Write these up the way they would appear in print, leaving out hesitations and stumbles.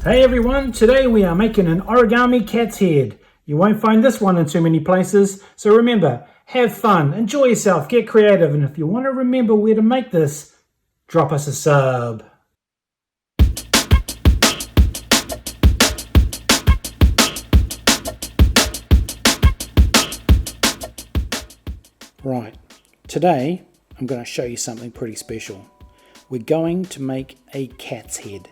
Hey everyone, today we are making an origami cat's head. You won't find this one in too many places, so remember, have fun, enjoy yourself, get creative, and if you want to remember where to make this, drop us a sub. Right, today I'm going to show you something pretty special. We're going to make a cat's head.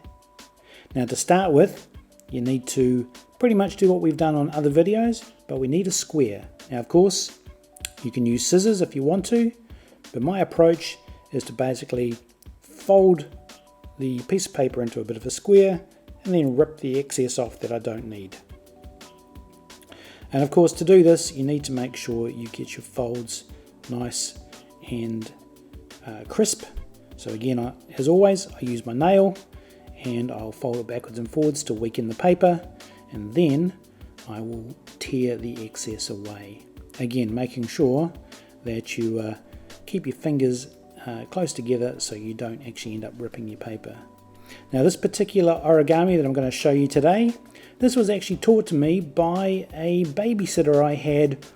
Now to start with, you need to pretty much do what we've done on other videos, but we need a square. Now of course, you can use scissors if you want to, but my approach is to basically fold the piece of paper into a bit of a square and then rip the excess off that I don't need. And of course, to do this, you need to make sure you get your folds nice and crisp. So again, as always, I use my nail and I'll fold it backwards and forwards to weaken the paper, and then I will tear the excess away. Again, making sure that you keep your fingers close together so you don't actually end up ripping your paper. Now this particular origami that I'm going to show you today, this was actually taught to me by a babysitter I had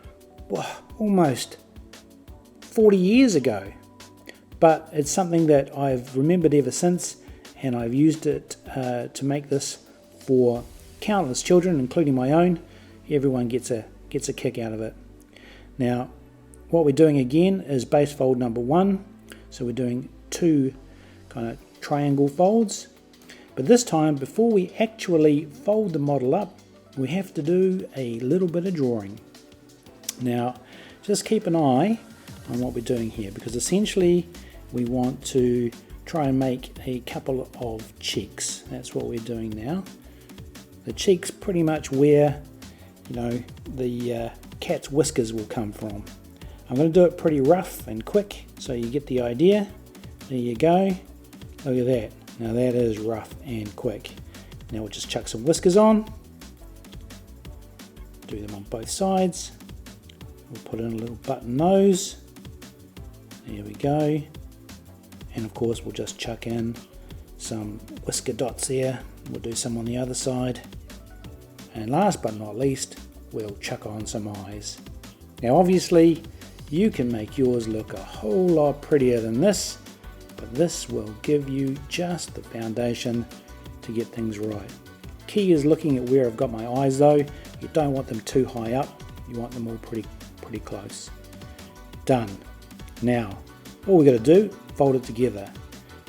almost 40 years ago. But it's something that I've remembered ever since, and I've used it to make this for countless children, including my own. Everyone gets a kick out of it. Now, what we're doing again is base fold number 1. So we're doing 2 kind of triangle folds. But this time, before we actually fold the model up, we have to do a little bit of drawing. Now, just keep an eye on what we're doing here, because essentially we want to try and make a couple of cheeks. That's what we're doing now. The cheeks pretty much where, the cat's whiskers will come from. I'm going to do it pretty rough and quick so you get the idea. There you go. Look at that. Now that is rough and quick. Now we'll just chuck some whiskers on. Do them on both sides. We'll put in a little button nose. There we go. And of course we'll just chuck in some whisker dots there. We'll do some on the other side. And last but not least, we'll chuck on some eyes. Now obviously you can make yours look a whole lot prettier than this, but this will give you just the foundation to get things right. Key is looking at where I've got my eyes though. You don't want them too high up. You want them all pretty close. Done. Now, all we've got to do, fold it together.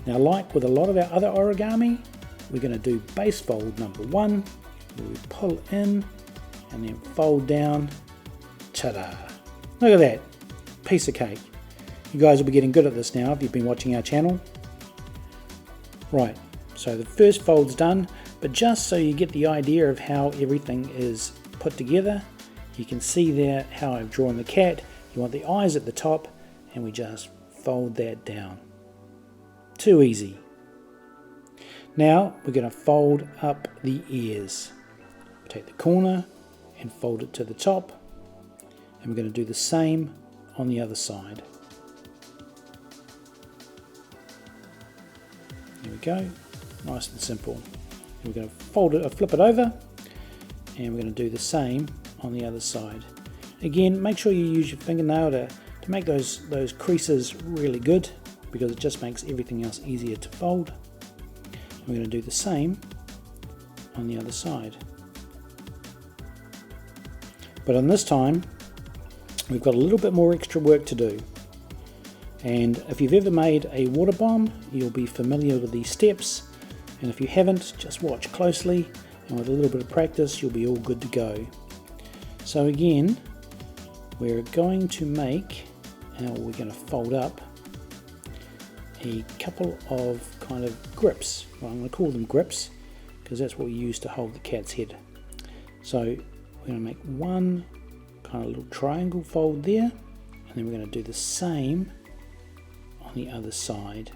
Now, like with a lot of our other origami, we're going to do base fold number 1, where we pull in and then fold down. Ta-da! Look at that, piece of cake. You guys will be getting good at this now if you've been watching our channel. Right, so the first fold's done, but just so you get the idea of how everything is put together, you can see there how I've drawn the cat. You want the eyes at the top, and we just fold that down. Too easy. Now we're going to fold up the ears. Take the corner and fold it to the top, and we're going to do the same on the other side. There we go, nice and simple. And we're going to fold it, flip it over, and we're going to do the same on the other side. Again, make sure you use your fingernail to make those creases really good, because it just makes everything else easier to fold. And we're going to do the same on the other side. But on this time, we've got a little bit more extra work to do. And if you've ever made a water bomb, you'll be familiar with these steps. And if you haven't, just watch closely, and with a little bit of practice, you'll be all good to go. So again, we're going to make, and we're going to fold up a couple of kind of grips. Well, I'm going to call them grips because that's what we use to hold the cat's head. So we're going to make one kind of little triangle fold there, and then we're going to do the same on the other side.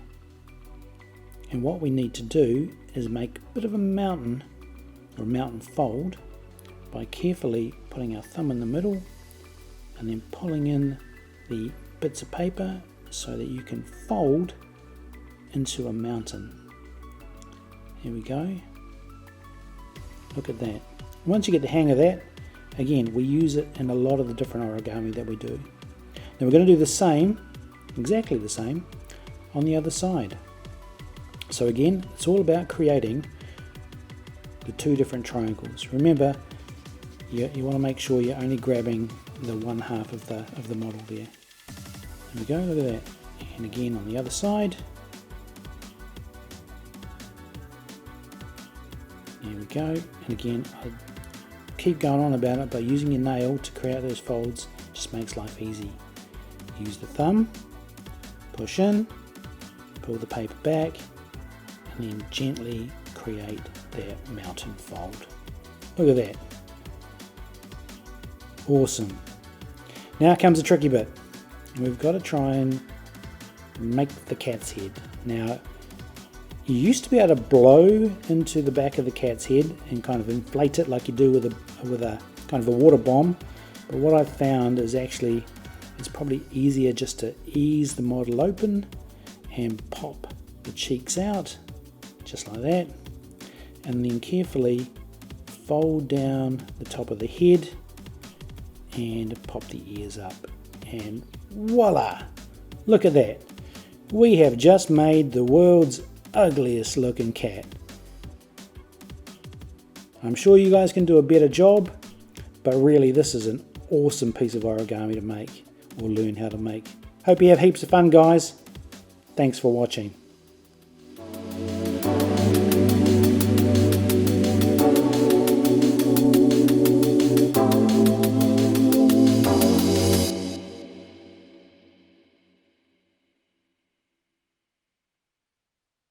And what we need to do is make a bit of a mountain, or a mountain fold, by carefully putting our thumb in the middle and then pulling in the bits of paper so that you can fold into a mountain. Here we go. Look at that. Once you get the hang of that, again, we use it in a lot of the different origami that we do. Now we're going to do the same, exactly the same, on the other side. So again, it's all about creating the two different triangles. Remember, you want to make sure you're only grabbing the one half of the model there. There we go, look at that. And again on the other side. There we go. And again, I keep going on about it, but using your nail to create those folds just makes life easy. Use the thumb, push in, pull the paper back, and then gently create that mountain fold. Look at that. Awesome. Now comes the tricky bit. We've got to try and make the cat's head. Now, you used to be able to blow into the back of the cat's head and kind of inflate it like you do with a kind of a water bomb. But what I've found is actually it's probably easier just to ease the model open and pop the cheeks out, just like that. And then carefully fold down the top of the head and pop the ears up. And voila! Look at that. We have just made the world's ugliest looking cat. I'm sure you guys can do a better job, but really this is an awesome piece of origami to make or learn how to make. Hope you have heaps of fun, guys. Thanks for watching.